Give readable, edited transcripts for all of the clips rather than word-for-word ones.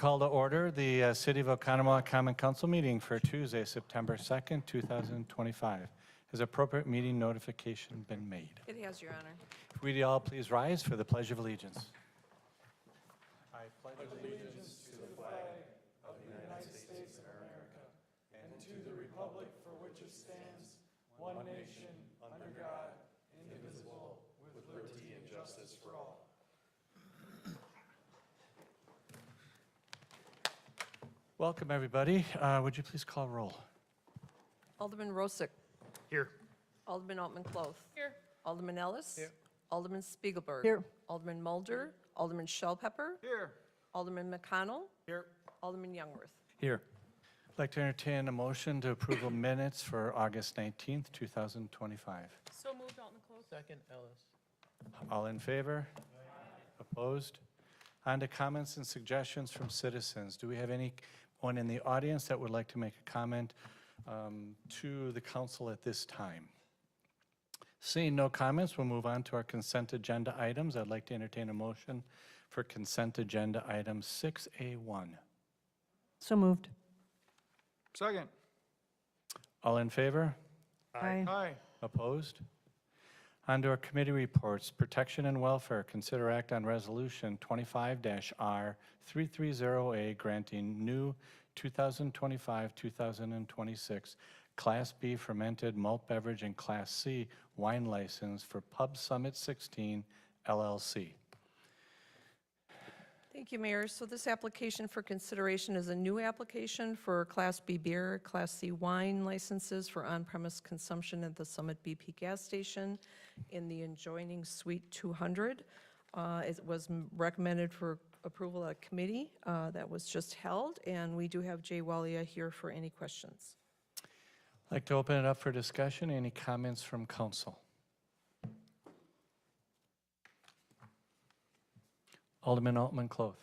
call to order the City of Oconomowoc Common Council meeting for Tuesday, September 2nd, 2025. Has appropriate meeting notification been made? It has, Your Honor. If we all please rise for the Pledge of Allegiance. I pledge Welcome, everybody. Would you please call roll? Alderman Rosick. Here. Alderman Altman-Cloth. Here. Alderman Ellis. Here. Alderman Spiegelberg. Here. Alderman Mulder. Alderman Shellpepper. Here. Alderman McConnell. Here. Alderman Youngworth. Here. I'd like to entertain a motion to approve of minutes for August 19th, 2025. So moved, Alton Close. Second, Ellis. All in favor? Opposed? On to comments and suggestions from citizens. Do we have anyone in the audience that would like to make a comment to the council at this time? Seeing no comments, we'll move on to our consent agenda items. I'd like to entertain a motion for consent agenda item 6A1. So moved. Second. All in favor? Aye. Aye. Opposed? On to our committee reports. Protection and Welfare, consider act on resolution 25-R330A granting new 2025-2026 Class B fermented malt beverage and Class C wine license for Pub Summit 16 LLC. Thank you, Mayor. So this application for consideration is a new application for Class B beer, Class C wine licenses for on-premise consumption at the Summit BP gas station in the adjoining Suite 200. It was recommended for approval at committee that was just held, and we do have Jay Walia here for any questions. I'd like to open it up for discussion. Any comments from council? Alderman Altman-Cloth.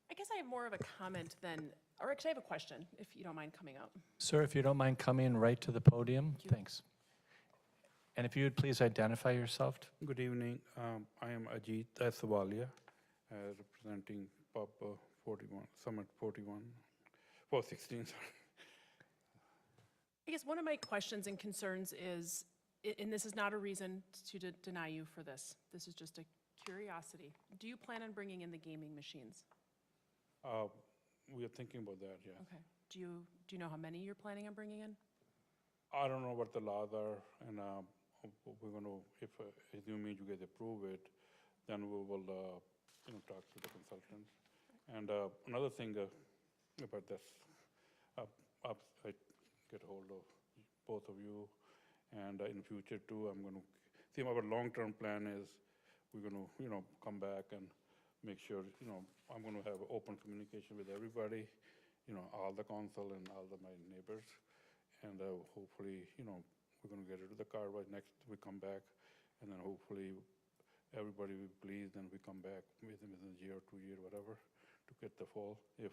I guess I have more of a comment than, or actually I have a question, if you don't mind coming up. Sir, if you don't mind coming right to the podium, thanks. And if you would please identify yourself. Good evening. I am Ajit Aswalia, representing Pub 41, Summit 416. Sorry. I guess one of my questions and concerns is, and this is not a reason to deny you for this, this is just a curiosity. Do you plan on bringing in the gaming machines? We are thinking about that, yeah. Okay. Do you know how many you're planning on bringing in? I don't know what the laws are, and we're going to, if assuming you guys approve it, then we will, talk to the consultants. And another thing about this, I get a hold of both of you, and in future too, I'm going to see our long-term plan is we're going to, come back and make sure, I'm going to have open communication with everybody, all the council and all my neighbors, and hopefully, we're going to get rid of the car right next. We come back, and then hopefully everybody will be pleased, and we come back within a year, 2 year, whatever, to get the fall if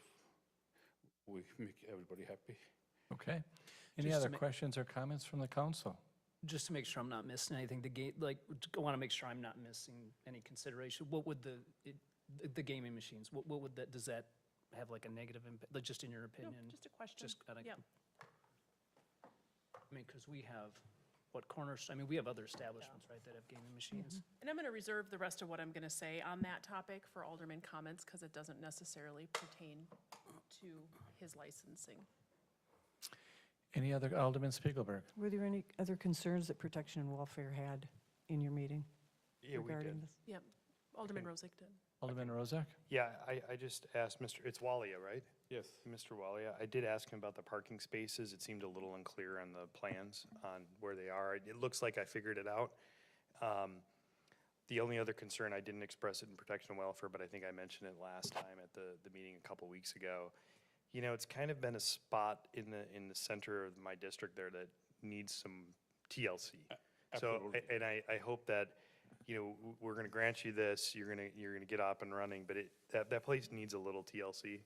we make everybody happy. Okay. Any Just to other questions or comments from the council? Just to make sure I'm not missing anything, I want to make sure I'm not missing any consideration. What would the gaming machines, what would that, does that have like a negative impact, like just in your No, opinion? just a question. Just, Yeah. I mean, because we have, we have other establishments, right, that have gaming machines. And I'm going to reserve the rest of what I'm going to say on that topic for Alderman comments because it doesn't necessarily pertain to his licensing. Any other, Alderman Spiegelberg? Were there any other concerns that Protection and Welfare had in your meeting regarding this? Yep. Alderman Rosick did. Alderman Rozak? Yeah, I just asked it's Walia, right? Yes. Mr. Walia, I did ask him about the parking spaces. It seemed a little unclear on the plans on where they are. It looks like I figured it out. The only other concern, I didn't express it in Protection and Welfare, but I think I mentioned it last time at the meeting a couple weeks ago. It's kind of been a spot in the center of my district there that needs some TLC. So, Absolutely. and I hope that, we're going to grant you this, you're going to get up and running, but that place needs a little TLC.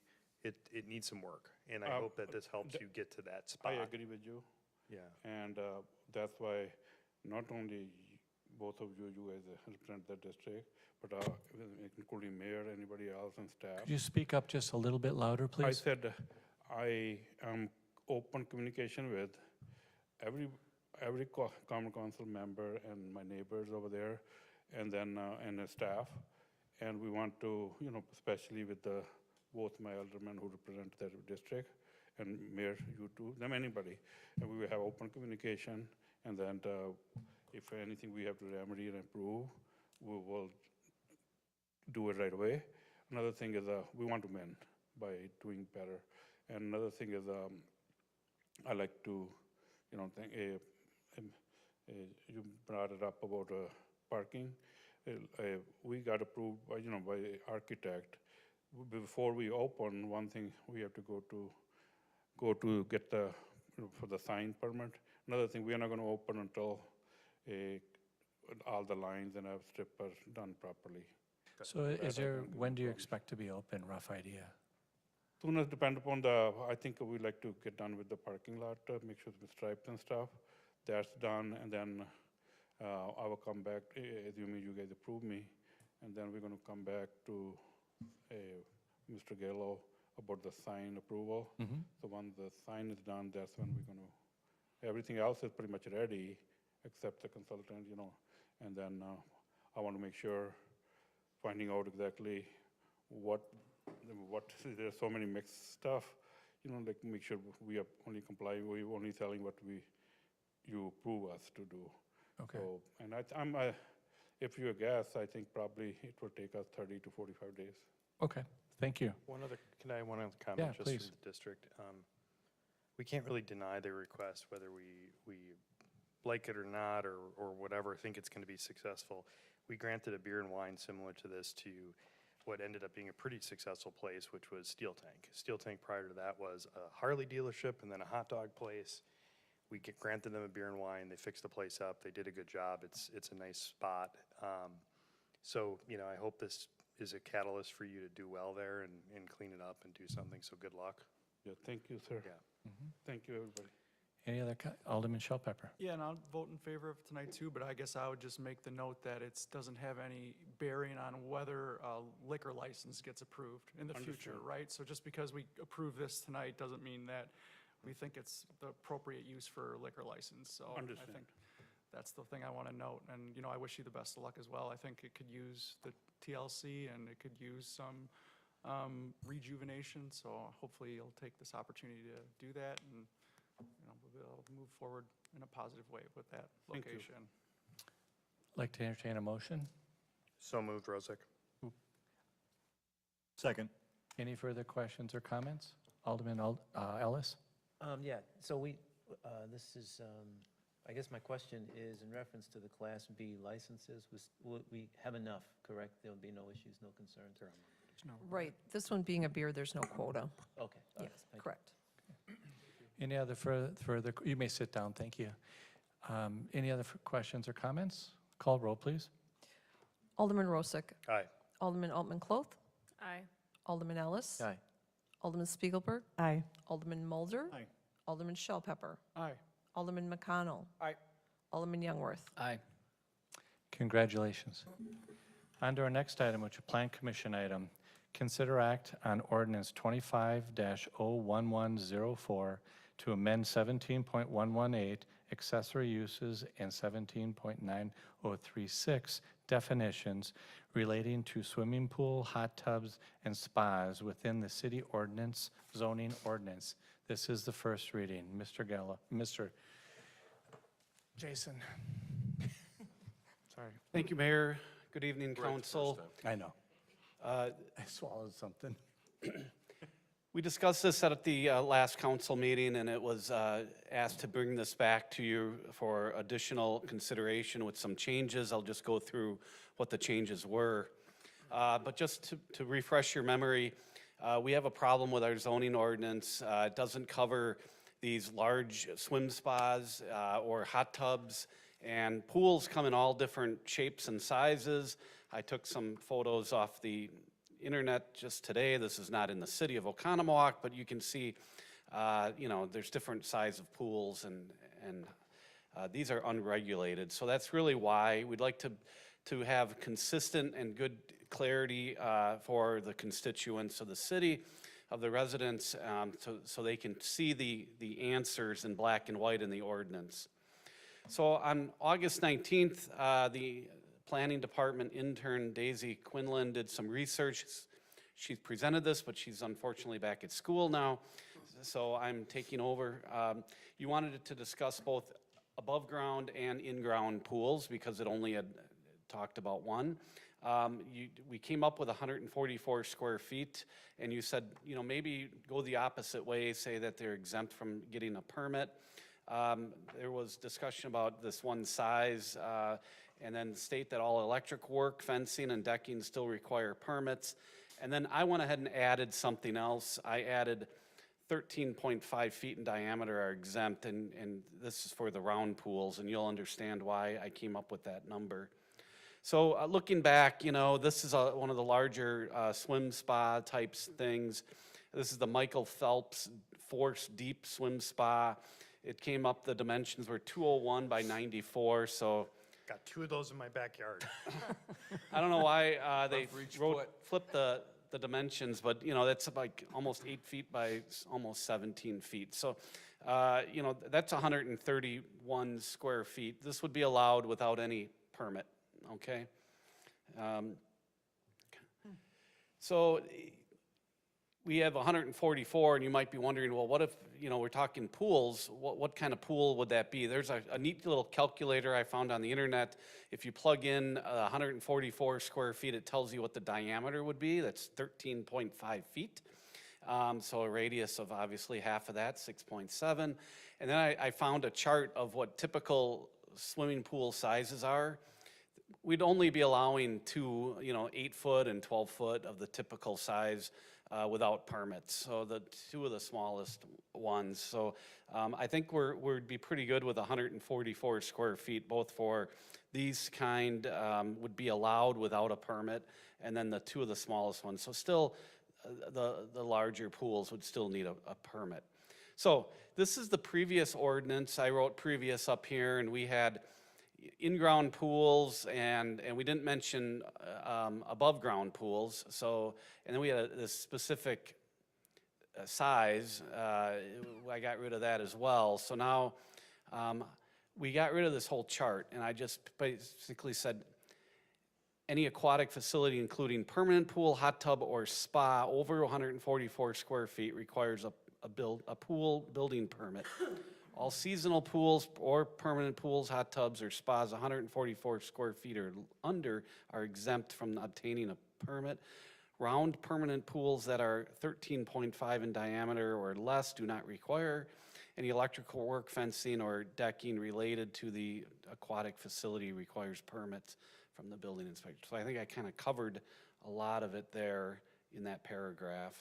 It needs some work, and I hope that this helps you get to that spot. I agree with you. Yeah. And that's why not only both of you guys represent the district, but including mayor, anybody else and staff. Could you speak up just a little bit louder, I please? said I am open communication with every common council member and my neighbors over there, and then and the staff. And we want to, especially with both my aldermen who represent the district, and mayor, you too, them, anybody, and we will have open communication. And then if anything we have to remedy and improve, we will do it right away. Another thing is we want to win by doing better. And another thing is I like to, think, you brought it up about parking. We got approved by, by the architect. Before we open, one thing we have to go to get the, for the sign permit. Another thing, we are not going to open until all the lines and have strippers done properly. So when do you expect to be open, rough idea? Soon as depend upon I think we like to get done with the parking lot, make sure the stripes and stuff. That's done, and then I will come back, assuming you guys approve me, and then we're gonna come back to Mr. Gallo about the sign approval. So when the sign is done, that's when we're gonna, everything else is pretty much ready, except the consultant, and then I want to make sure, finding out exactly what, there's so many mixed stuff, like make sure we are only complying, we're only selling what you approve us to do. Okay. So, and I'm, if you're a guess, I think probably it will take us 30 to 45 days. Okay, thank you. One other comment Yeah, just please. from the district. We can't really deny their request, whether we like it or not, or whatever, think it's gonna be successful. We granted a beer and wine similar to this to what ended up being a pretty successful place, which was Steel Tank. Steel Tank prior to that was a Harley dealership and then a hot dog place. We granted them a beer and wine, they fixed the place up, they did a good job, it's a nice spot. So, I hope this is a catalyst for you to do well there and clean it up and do something, so good luck. Yeah, thank you, sir. Yeah. Thank you, everybody. Any other, Alderman Shell Pepper? Yeah, and I'll vote in favor of tonight too, but I guess I would just make the note that it doesn't have any bearing on whether a liquor license gets approved in the future, Understood. right? So just because we approve this tonight doesn't mean that we think it's the appropriate use for a liquor license. So I Understand. think that's the thing I want to note. And, I wish you the best of luck as well. I think it could use the TLC and it could use some rejuvenation. So hopefully you'll take this opportunity to do that, and we'll move forward in a positive way with that Thank you. location. Like to entertain a motion? So moved, Rozak. Second. Any further questions or comments? Alderman Ellis? Yeah, so this is, I guess my question is in reference to the Class B licenses, we have enough, correct? There'll be no issues, no concerns? Right, this one being a beer, there's no quota. Okay. all right, Yes, thank you. correct. Any other further, you may sit down, thank you. Any other questions or comments? Call roll, please. Alderman Rosick. Aye. Alderman Altman-Cloth. Aye. Alderman Ellis. Aye. Alderman Spiegelberg. Aye. Alderman Mulder. Aye. Alderman Shell Pepper. Aye. Alderman McConnell. Aye. Alderman Youngworth. Aye. Congratulations. On to our next item, which is a Plan Commission item. Consider act on ordinance 25-01104 to amend 17.118 accessory uses and 17.9036 definitions relating to swimming pool, hot tubs, and spas within the city ordinance, zoning ordinance. This is the first reading. Mr. Gallo, Mr. Jason. Sorry. Thank you, Mayor. Good evening, council. I know. I swallowed something. We discussed this at the last council meeting, and it was asked to bring this back to you for additional consideration with some changes. I'll just go through what the changes were. But just to refresh your memory, we have a problem with our zoning ordinance. It doesn't cover these large swim spas or hot tubs, and pools come in all different shapes and sizes. I took some photos off the internet just today. This is not in the city of Oconomowoc, but you can see, there's different size of pools and These are unregulated, so that's really why we'd like to have consistent and good clarity for the constituents of the city, of the residents, so they can see the answers in black and white in the ordinance. So on August 19th, the Planning Department intern Daisy Quinlan did some research. She presented this, but she's unfortunately back at school now, so I'm taking over. You wanted to discuss both above ground and in-ground pools because it only had talked about one. We came up with 144 square feet, and you said, you know, maybe go the opposite way, say that they're exempt from getting a permit. There was discussion about this one size, and then state that all electric work, fencing, and decking still require permits. And then I went ahead and added something else. I added 13.5 feet in diameter are exempt, and this is for the round pools, and you'll understand why I came up with that number. So looking back, you know, this is one of the larger swim spa types things. This is the Michael Phelps Force Deep Swim Spa. It came up, the dimensions were 201 by 94, so Got 2 of those in my backyard. I don't know why they flipped the dimensions, but, you know, that's like almost 8 feet by almost 17 feet. So, you know, that's 131 square feet. This would be allowed without any permit, okay? So we have 144, and you might be wondering, well, what if, you know, we're talking pools, what kind of pool would that be? There's a neat little calculator I found on the internet. If you plug in 144 square feet, it tells you what the diameter would be. That's 13.5 feet. So a radius of obviously half of that, 6.7. And then I found a chart of what typical swimming pool sizes are. We'd only be allowing 2, you know, 8 foot and 12 foot of the typical size without permits. So the 2 of the smallest ones. So I think we'd be pretty good with 144 square feet, both for these kind would be allowed without a permit, and then the 2 of the smallest ones. So still, the larger pools would still need a permit. So this is the previous ordinance. I wrote previous up here, and we had in-ground pools, and we didn't mention above-ground pools. So, and then we had this specific size. I got rid of that as well. So now we got rid of this whole chart, and I just basically said, any aquatic facility including permanent pool, hot tub, or spa over 144 square feet requires a pool building permit. All seasonal pools or permanent pools, hot tubs, or spas 144 square feet or under are exempt from obtaining a permit. Round permanent pools that are 13.5 in diameter or less do not require any electrical work, fencing, or decking related to the aquatic facility requires permits from the building inspector. So I think I kind of covered a lot of it there in that paragraph.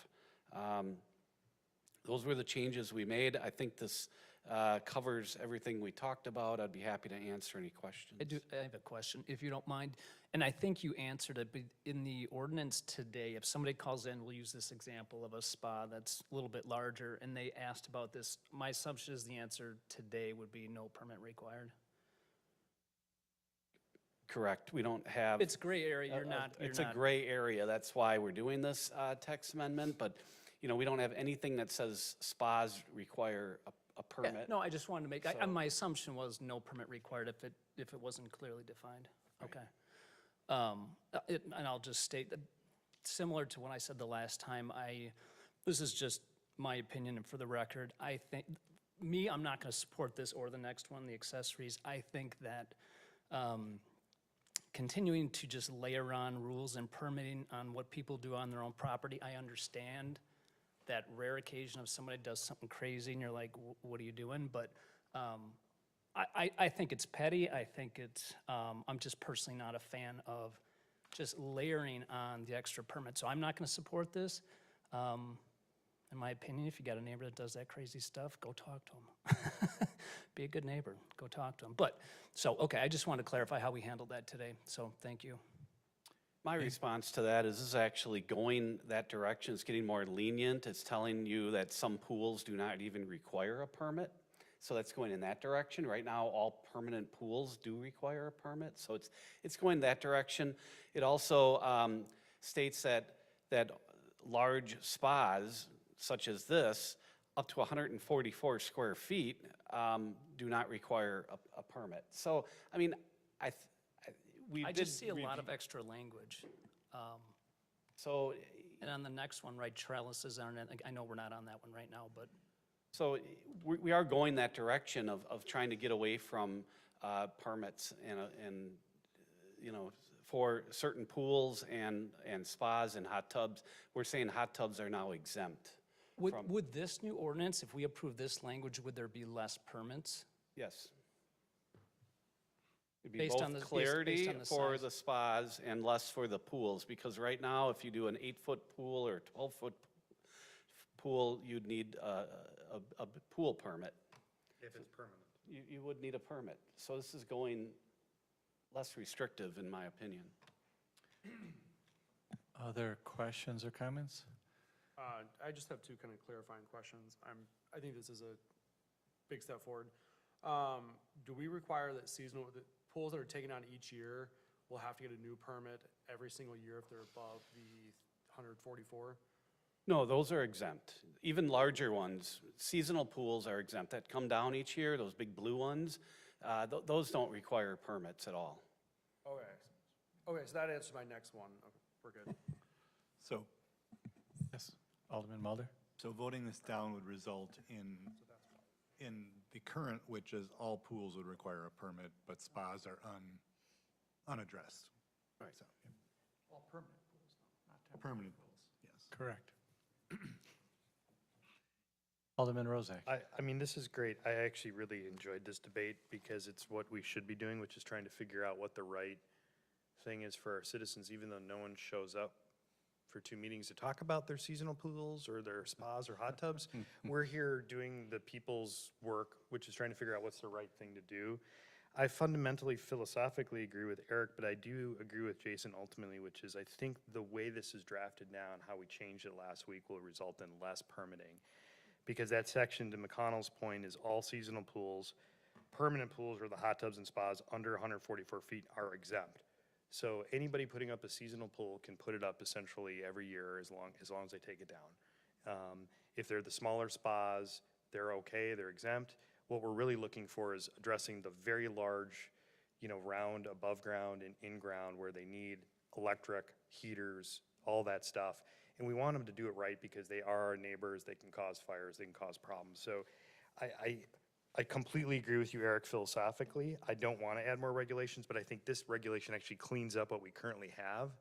Those were the changes we made. I think this covers everything we talked about. I'd be happy to answer any questions. I have a question, if you don't mind. And I think you answered it, but in the ordinance today, if somebody calls in, we'll use this example of a spa that's a little bit larger, and they asked about this, my assumption is the answer today would be no permit required. Correct. We don't have. It's gray area, you're not. It's a gray area. That's why we're doing this text amendment, but, you know, we don't have anything that says spas require a Yeah, permit. no, I just wanted to make, So- my assumption was no permit required if it wasn't clearly defined. Okay. And I'll just state that, similar to when I said the last time, this is just my opinion, and for the record, I think, I'm not gonna support this or the next one, the accessories. I think that continuing to just layer on rules and permitting on what people do on their own property, I understand that rare occasion of somebody does something crazy and you're like, what are you doing? But I think it's petty. I think it's, I'm just personally not a fan of just layering on the extra permit. So I'm not gonna support this. In my opinion, if you got a neighbor that does that crazy stuff, go talk to him. Be a good neighbor, go talk to him. But, so, okay, I just wanted to clarify how we handled that today. So, thank you. My response to that is this is actually going that direction. It's getting more lenient. It's telling you that some pools do not even require a permit. So that's going in that direction. Right now, all permanent pools do require a permit, so it's going that direction. It also states that large spas, such as this, up to 144 square feet, do not require a permit. So, I mean, we I did just see a lot of review- extra language. So, And on the next one, right, trellises aren't, I know we're not on that one right now, but so we are going that direction of trying to get away from permits and, you know, for certain pools and spas and hot tubs. We're saying hot tubs are now exempt. would this new ordinance, if we approve this language, would there be less permits? Yes. It'd be Based on both based clarity on the for size. the spas and less for the pools, because right now, if you do an 8-foot pool or a 12-foot pool, you'd need a pool permit. If it's permanent. You would need a permit. So this is going less restrictive, in my opinion. Other questions or comments? I just have two kind of clarifying questions. I think this is a big step forward. Do we require that the pools that are taken on each year will have to get a new permit every single year if they're above the 144? No, those are exempt. Even larger ones, seasonal pools are exempt that come down each year, those big blue ones. Those don't require permits at all. Okay, so that answers my next one. Okay, we're good. So, Yes, Alderman Mulder? so voting this down would result in the current, which is all pools would require a permit, but spas are unaddressed. Right. So, yeah. All permanent pools, though, not temporary. Permanent pools, yes. Correct. Alderman Rozak? I mean, this is great. I actually really enjoyed this debate because it's what we should be doing, which is trying to figure out what the right thing is for our citizens, even though no one shows up for 2 meetings to talk about their seasonal pools or their spas or hot tubs. We're here doing the people's work, which is trying to figure out what's the right thing to do. I fundamentally, philosophically agree with Eric, but I do agree with Jason ultimately, which is I think the way this is drafted now and how we changed it last week will result in less permitting. Because that section, to McConnell's point, is all seasonal pools. Permanent pools or the hot tubs and spas under 144 feet are exempt. So anybody putting up a seasonal pool can put it up essentially every year as long as they take it down. If they're the smaller spas, they're okay, they're exempt. What we're really looking for is addressing the very large, round, above ground and in ground where they need electric, heaters, all that stuff. And we want them to do it right because they are our neighbors, they can cause fires, they can cause problems. So I completely agree with you, Eric, philosophically. I don't want to add more regulations, but I think this regulation actually cleans up what we currently have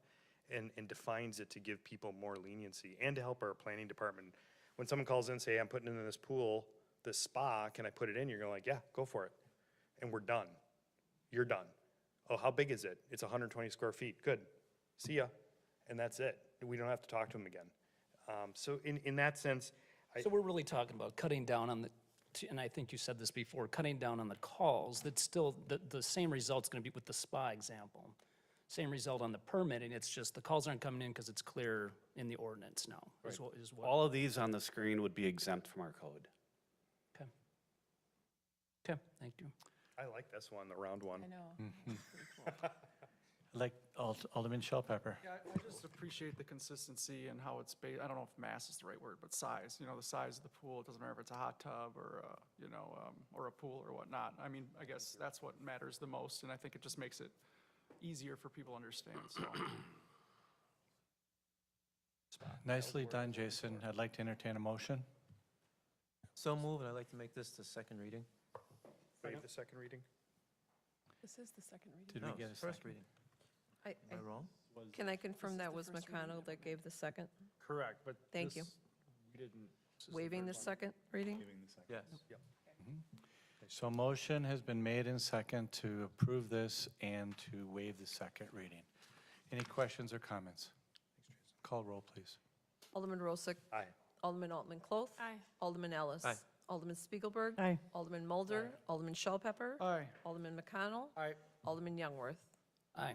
and defines it to give people more leniency and to help our planning department. When someone calls in and say, I'm putting in this pool, this spa, can I put it in? You're going like, yeah, go for it. And we're done. You're done. Oh, how big is it? It's 120 square feet. Good. See ya. And that's it. We don't have to talk to them again. So in that sense, So we're really talking about cutting down on and I think you said this before, cutting down on the calls. That's still, the same result's gonna be with the spa example. Same result on the permitting, it's just the calls aren't coming in because it's clear in the ordinance now, is what. All of these on the screen would be exempt from our code. Okay. Okay, thank you. I like this one, the round one. I know. Like Alderman Shellpepper? Yeah, I just appreciate the consistency and how it's based, I don't know if mass is the right word, but size, the size of the pool. It doesn't matter if it's a hot tub or, or a pool or whatnot. I mean, I guess that's what matters the most, and I think it just makes it easier for people to understand, so. Nicely done, Jason. I'd like to entertain a motion. So moved, and I'd like to make this the second reading. Waive the second reading? This is the second reading. Did No, we get a it's first second? reading. I- Am I wrong? Can I confirm that was first reading McConnell of that gave the second? Correct, but Thank you. we didn't. Waiving the second reading? Giving the second. Yes. So a motion has been made and second to approve this and to waive the second reading. Any questions or comments? Call roll, please. Alderman Rosick. Aye. Alderman Altman Cloth. Aye. Alderman Ellis. Aye. Alderman Spiegelberg. Aye. Alderman Mulder. Alderman Shellpepper. Aye. Alderman McConnell. Aye. Alderman Youngworth. Aye.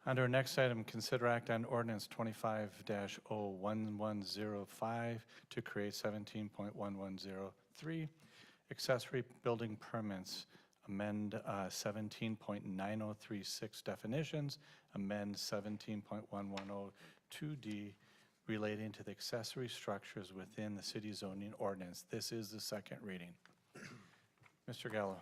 Under our next item, consider act on ordinance 25-01105 to create 17.1103 accessory building permits, amend 17.9036 definitions, amend 17.1102D relating to the accessory structures within the city zoning ordinance. This is the second reading. Mr. Gallo.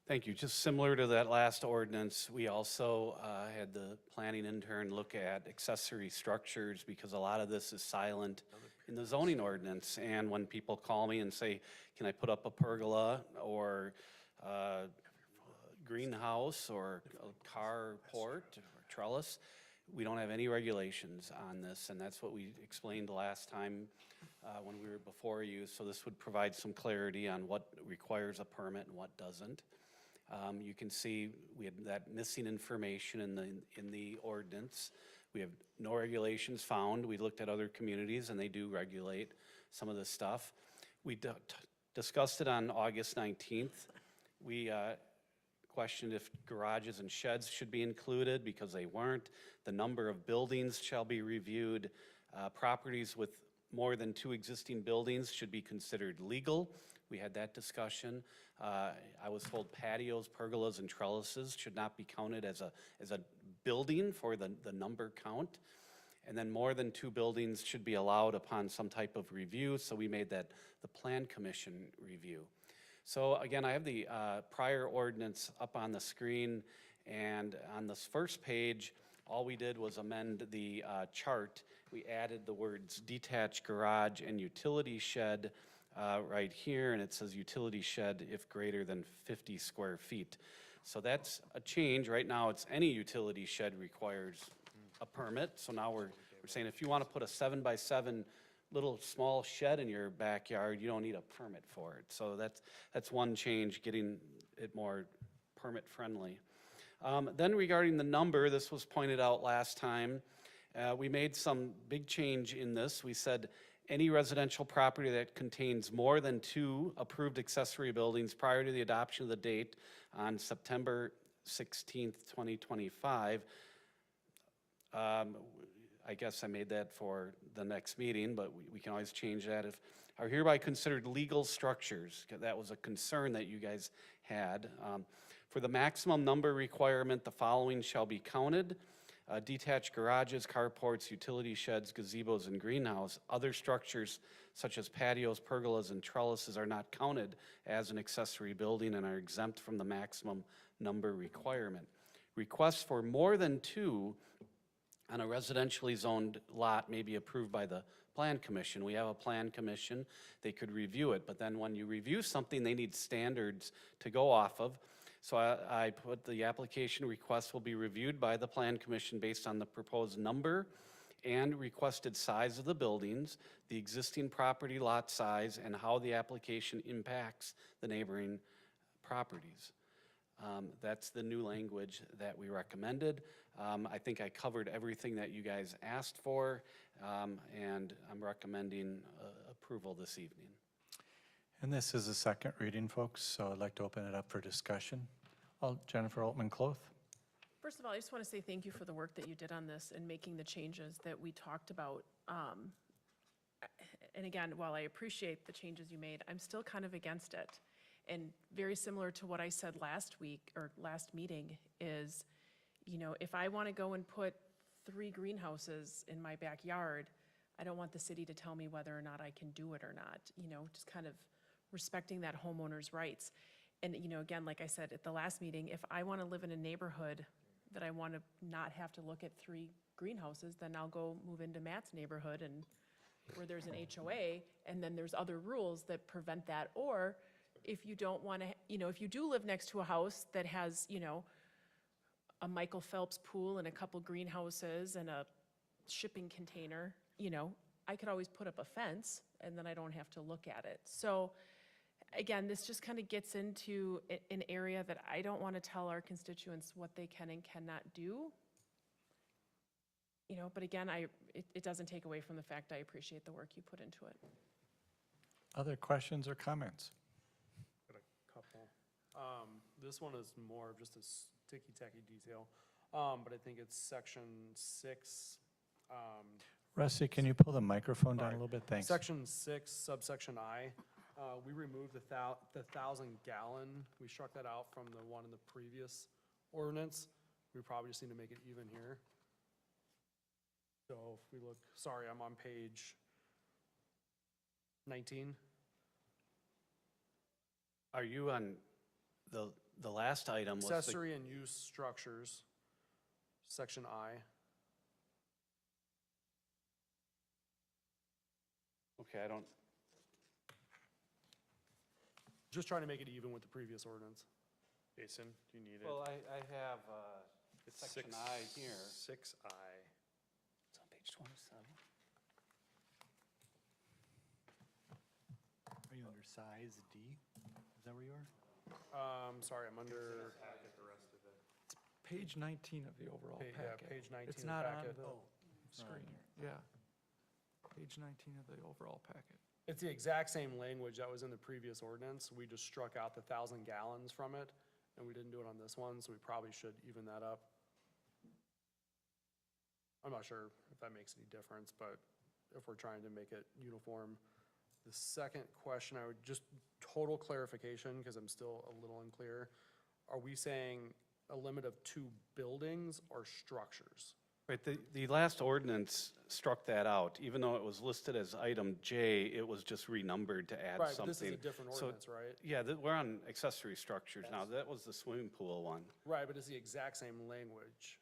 Thank you. Just similar to that last ordinance, we also had the planning intern look at accessory structures because a lot of this is silent in the zoning ordinance. And when people call me and say, can I put up a pergola or a greenhouse or a carport or trellis, we don't have any regulations on this. And that's what we explained last time when we were before you. So this would provide some clarity on what requires a permit and what doesn't. You can see we had that missing information in the ordinance. We have no regulations found. We looked at other communities and they do regulate some of this stuff. We discussed it on August 19th. We questioned if garages and sheds should be included because they weren't. The number of buildings shall be reviewed. Properties with more than 2 existing buildings should be considered legal. We had that discussion. I was told patios, pergolas, and trellises should not be counted as a building for the number count. And then more than 2 buildings should be allowed upon some type of review, so we made that the Plan Commission review. So again, I have the prior ordinance up on the screen, and on this first page, all we did was amend the chart. We added the words detached garage and utility shed right here, and it says utility shed if greater than 50 square feet. So that's a change. Right now, it's any utility shed requires a permit. So now we're saying if you want to put a 7x7 little small shed in your backyard, you don't need a permit for it. So that's one change, getting it more permit friendly. Then regarding the number, this was pointed out last time. We made some big change in this. We said any residential property that contains more than 2 approved accessory buildings prior to the adoption of the date on September 16th, 2025. I guess I made that for the next meeting, but we can always change that. If are hereby considered legal structures, 'cause that was a concern that you guys had. For the maximum number requirement, the following shall be counted: detached garages, carports, utility sheds, gazebos, and greenhouse. Other structures such as patios, pergolas, and trellises are not counted as an accessory building and are exempt from the maximum number requirement. Requests for more than 2 on a residentially zoned lot may be approved by the Plan Commission. We have a Plan Commission. They could review it, but then when you review something, they need standards to go off of. So I put the application request will be reviewed by the Plan Commission based on the proposed number and requested size of the buildings, the existing property lot size, and how the application impacts the neighboring properties. That's the new language that we recommended. I think I covered everything that you guys asked for, and I'm recommending approval this evening. And this is the second reading, folks, so I'd like to open it up for discussion. Jennifer Altman-Kloth. First of all, I just want to say thank you for the work that you did on this and making the changes that we talked about. And again, while I appreciate the changes you made, I'm still kind of against it. And very similar to what I said last week or last meeting is, you know, if I want to go and put 3 greenhouses in my backyard, I don't want the city to tell me whether or not I can do it or not, you know, just kind of respecting that homeowner's rights. And, you know, again, like I said at the last meeting, if I want to live in a neighborhood that I want to not have to look at 3 greenhouses, then I'll go move into Matt's neighborhood and where there's an HOA, and then there's other rules that prevent that. Or if you don't want to, you know, if you do live next to a house that has, you know, a Michael Phelps pool and a couple greenhouses and a shipping container, you know, I could always put up a fence and then I don't have to look at it. So again, this just kind of gets into an area that I don't want to tell our constituents what they can and cannot do. You know, but again, it doesn't take away from the fact I appreciate the work you put into it. Other questions or comments? Got a couple. This one is more of just a ticky-tacky detail, but I think it's section 6. Rusty, can you pull the microphone down a little bit? Thanks. Section 6, subsection I. we removed the 1,000-gallon. We struck that out from the one in the previous ordinance. We probably just need to make it even here. So if we look, sorry, I'm on page 19. Are you on, the last item was the, Accessory and use structures, section I. okay, I don't, Just trying to make it even with the previous ordinance. Jason, do you need it? well, I have It's section 6 I here. 6I. It's on page 27. Are you under size D? Is that where you are? Sorry, I'm under, Page 19 of the overall yeah, packet. page 19 It's of the not on packet. the screen, yeah. Page 19 of the overall packet. It's the exact same language that was in the previous ordinance. We just struck out the 1,000 gallons from it, and we didn't do it on this one, so we probably should even that up. I'm not sure if that makes any difference, but if we're trying to make it uniform. The second question, I would just total clarification, because I'm still a little unclear. Are we saying a limit of 2 buildings or structures? Right, the last ordinance struck that out. Even though it was listed as item J, it was just renumbered to add Right, something. but this is a different So- ordinance, right? Yeah, we're on accessory structures now. That was the swimming pool one. Right, but it's the exact same language.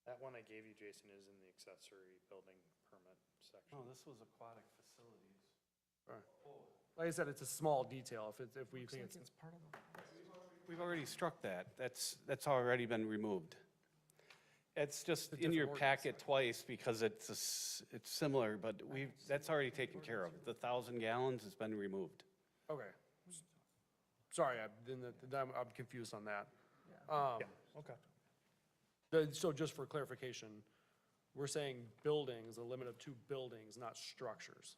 That one I gave you, Jason, is in the accessory building permit section. No, this was aquatic facilities. Like I said, it's a small detail. If we think it's, It's part of the. We've already struck that. That's already been removed. It's just It's a in your different packet twice because it's similar, but that's already taken care of. The 1,000 gallons has been removed. okay. Sorry, I'm confused on that. Okay. So just for clarification, we're saying buildings, a limit of 2 buildings, not structures.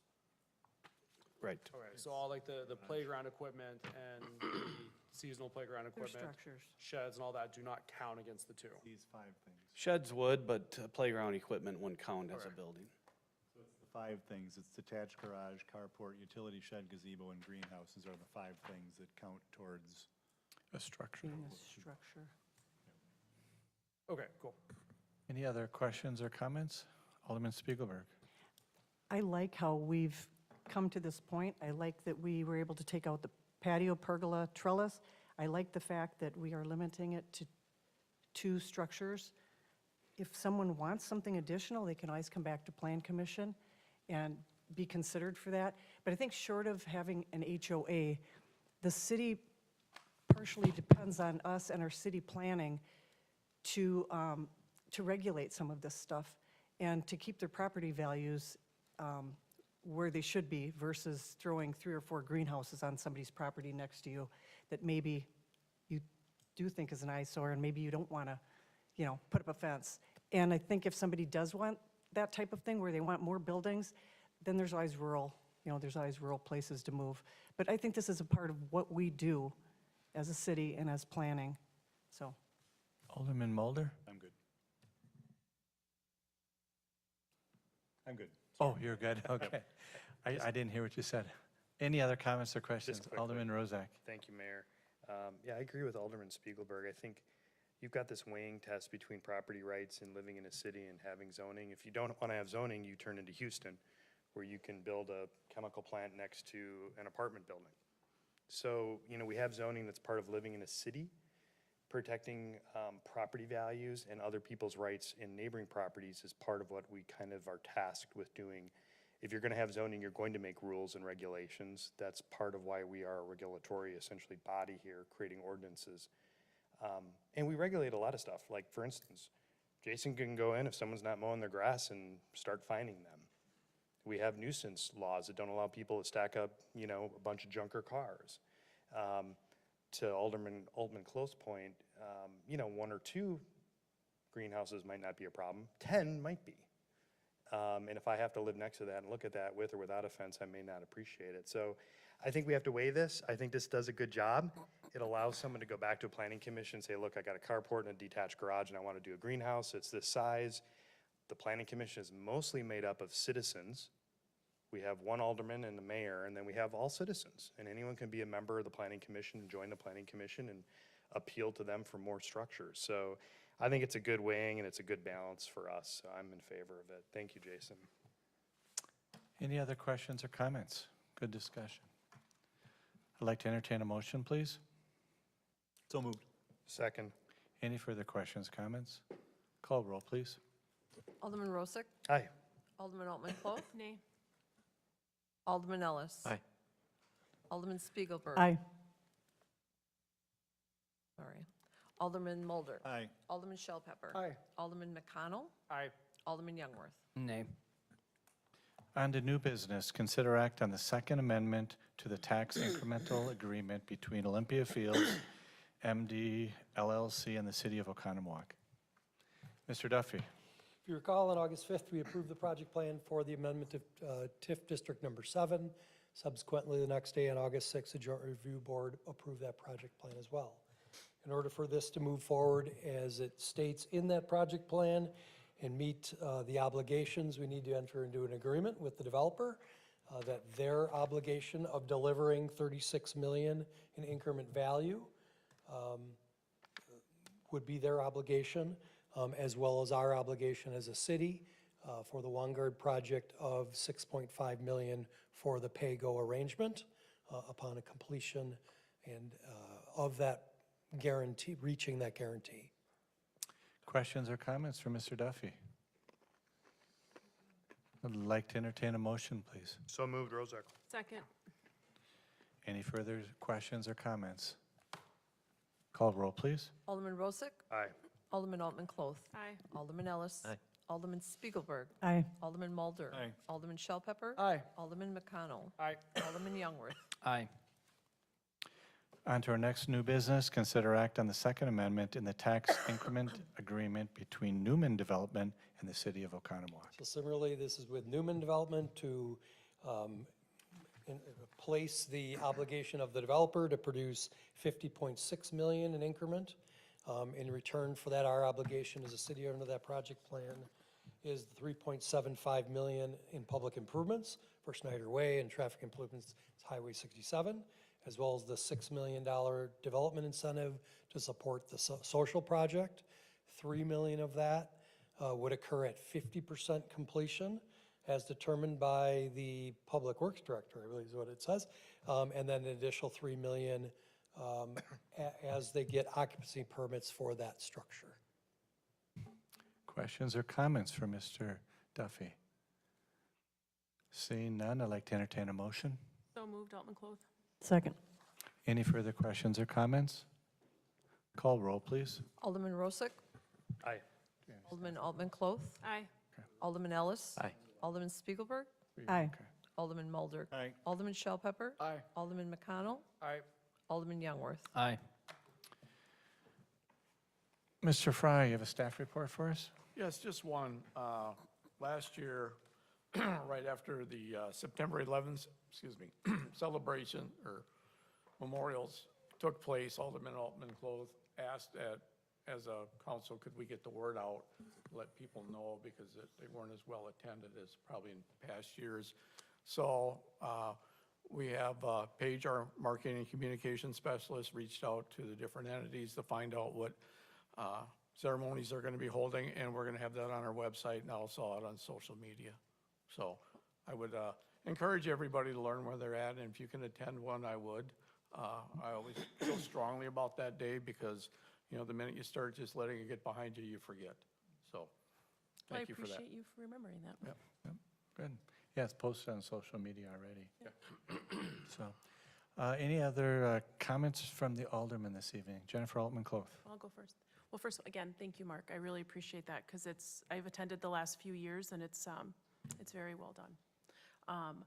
Right. Okay, so all like the playground equipment and the seasonal playground They're equipment, structures. sheds and all that do not count against the 2. These 5 things. Sheds would, but playground equipment wouldn't count as a Okay. building. So it's the 5 things. It's detached garage, carport, utility shed, gazebo, and greenhouses are the 5 things that count towards. A structure. Being a structure. Okay, cool. Any other questions or comments? Alderman Spiegelberg. I like how we've come to this point. I like that we were able to take out the patio pergola trellis. I like the fact that we are limiting it to 2 structures. If someone wants something additional, they can always come back to Plan Commission and be considered for that. But I think short of having an HOA, the city partially depends on us and our city planning to regulate some of this stuff and to keep their property values where they should be versus throwing 3 or 4 greenhouses on somebody's property next to you that maybe you do think is an eyesore and maybe you don't want to, put up a fence. And I think if somebody does want that type of thing where they want more buildings, then there's always rural, there's always rural places to move. But I think this is a part of what we do as a city and as planning, so. Alderman Mulder? I'm good. I'm good. Oh, you're good, okay. I didn't hear what you said. Any other comments or questions? quickly. Alderman Rozak. Thank you, Mayor. Yeah, I agree with Alderman Spiegelberg. I think you've got this weighing test between property rights and living in a city and having zoning. If you don't want to have zoning, you turn into Houston, where you can build a chemical plant next to an apartment building. So, we have zoning that's part of living in a city, protecting property values and other people's rights in neighboring properties is part of what we kind of are tasked with doing. If you're going to have zoning, you're going to make rules and regulations. That's part of why we are a regulatory, essentially, body here, creating ordinances. And we regulate a lot of stuff. Like, for instance, Jason can go in if someone's not mowing their grass and start fining them. We have nuisance laws that don't allow people to stack up, a bunch of junker cars. To Alderman Close point, 1 or 2 greenhouses might not be a problem. 10 might be. And if I have to live next to that and look at that with or without a fence, I may not appreciate it. So I think we have to weigh this. I think this does a good job. It allows someone to go back to a planning commission and say, look, I got a carport and a detached garage and I want to do a greenhouse. It's this size. The planning commission is mostly made up of citizens We have one alderman and the mayor, and then we have all citizens. And anyone can be a member of the planning commission, and join the planning commission and appeal to them for more structures. So I think it's a good weighing and it's a good balance for us. So I'm in favor of it. Thank you, Jason. Any other questions or comments? Good discussion. I'd like to entertain a motion, please. So moved. Second. Any further questions, comments? Call roll, please. Alderman Rosick, Aye. Alderman Altman Cloth, Nay. Alderman Ellis. Aye. Alderman Spiegelberg. Aye. Sorry. Alderman Mulder. Aye. Alderman Shell Pepper. Aye. Alderman McConnell. Aye. Alderman Youngworth. Nay. On to new business, consider act on the Second Amendment to the tax incremental agreement between Olympia Fields, MD LLC, and the City of Oconomowoc. Mr. Duffy. If you recall, on August 5th, we approved the project plan for the amendment to TIF District Number 7. Subsequently, the next day, on August 6th, the Joint Review Board approved that project plan as well. In order for this to move forward as it states in that project plan and meet the obligations, we need to enter into an agreement with the developer that their obligation of delivering $36 million in increment value would be their obligation, as well as our obligation as a city for the Vanguard project of $6.5 million for the pay-go arrangement upon a completion and of that guarantee, reaching that guarantee. Questions or comments for Mr. Duffy? I'd like to entertain a motion, please. So moved, Rozak. Second. Any further questions or comments? Call roll, please. Alderman Rosick, Aye. Alderman Altman Cloth, Aye. Alderman Ellis. Aye. Alderman Spiegelberg. Aye. Alderman Mulder. Aye. Alderman Shell Pepper. Aye. Alderman McConnell. Aye. Alderman Youngworth. Aye. On to our next new business, consider act on the Second Amendment in the tax increment agreement between Newman Development and the City of Oconomowoc. So similarly, this is with Newman Development to place the obligation of the developer to produce $50.6 million in increment. In return for that, our obligation as a city under that project plan is $3.75 million in public improvements for Schneider Way and traffic improvements to Highway 67, as well as the $6 million development incentive to support the social project. $3 million of that would occur at 50% completion, as determined by the Public Works Director, I believe is what it says. And then an additional $3 million as they get occupancy permits for that structure. Questions or comments for Mr. Duffy? Seeing none, I'd like to entertain a motion. So moved, Altman Cloth. Second. Any further questions or comments? Call roll, please. Alderman Rosick, Aye. Alderman Altman Cloth, Aye. Alderman Ellis. Aye. Alderman Spiegelberg. Aye. Alderman Mulder. Aye. Alderman Shell Pepper. Aye. Alderman McConnell. Aye. Alderman Youngworth. Aye. Mr. Fry, you have a staff report for us? Yes, just one. Last year, right after the September 11th, celebration or memorials took place, Alderman Altman Cloth asked as a council, could we get the word out, let people know, because they weren't as well attended as probably in past years. So we have Paige, our marketing and communication specialist, reached out to the different entities to find out what ceremonies they're going to be holding, and we're going to have that on our website and also out on social media. So I would encourage everybody to learn where they're at, and if you can attend one, I would. I always feel strongly about that day because, you know, the minute you start just letting it get behind you, you forget. So, thank you for that. I appreciate you for remembering that. Yep, good. Yeah, it's posted on social media already. So, any other comments from the alderman this evening? Jennifer Altman Cloth. I'll go first. Well, first, again, thank you, Mark. I really appreciate that because I've attended the last few years and it's very well done.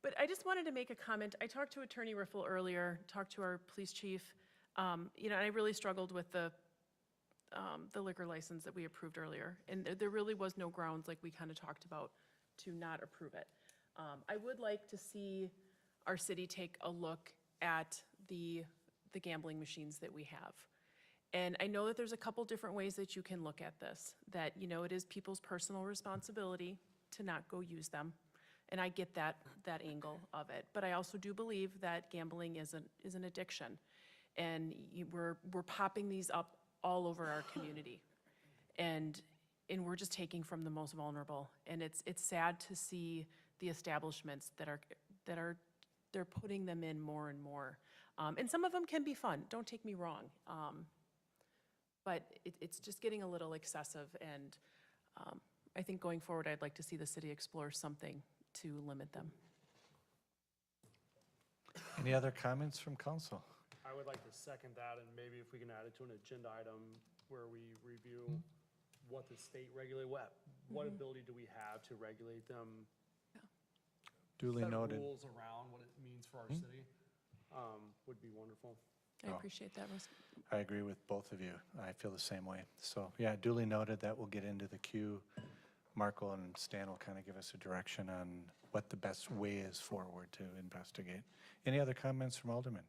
But I just wanted to make a comment. I talked to Attorney Riffle earlier, talked to our police chief. You know, and I really struggled with the liquor license that we approved earlier. And there really was no grounds, like we kind of talked about, to not approve it. I would like to see our city take a look at the gambling machines that we have. And I know that there's a couple different ways that you can look at this, that, you know, it is people's personal responsibility to not go use them. And I get that angle of it. But I also do believe that gambling is an addiction. And we're popping these up all over our community. And we're just taking from the most vulnerable. And it's sad to see the establishments they're putting them in more and more. And some of them can be fun, don't take me wrong. But it's just getting a little excessive, and I think going forward, I'd like to see the city explore something to limit them. Any other comments from council? I would like to second that, and maybe if we can add it to an agenda item where we review what the state regulate, what ability do we have to regulate them? Duly Set noted. rules around what it means for our city, would be wonderful. I appreciate that, Russ. I agree with both of you. I feel the same way. So, yeah, duly noted. That will get into the queue. Marco and Stan will kind of give us a direction on what the best way is forward to investigate. Any other comments from Alderman?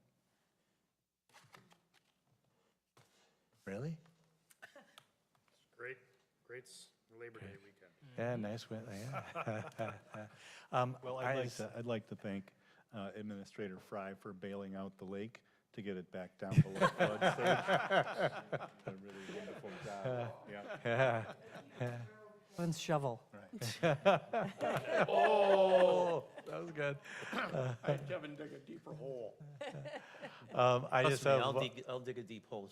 Really? Great Labor Day weekend. Yeah, nice win, yeah. Well, I'd like to thank Administrator Fry for bailing out the lake to get it back down below flood stage. A really wonderful job, yeah. Yeah. One's shovel. Oh, that was good. Kevin dig a deeper hole. I Trust just me, have, I'll dig a deep hole.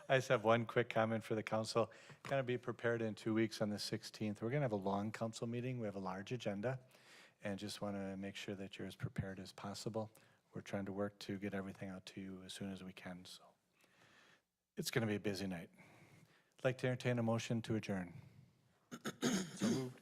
I just have one quick comment for the council. Kind of be prepared in 2 weeks on the 16th. We're going to have a long council meeting. We have a large agenda, and just want to make sure that you're as prepared as possible. We're trying to work to get everything out to you as soon as we can, so it's going to be a busy night. I'd like to entertain a motion to adjourn. So moved.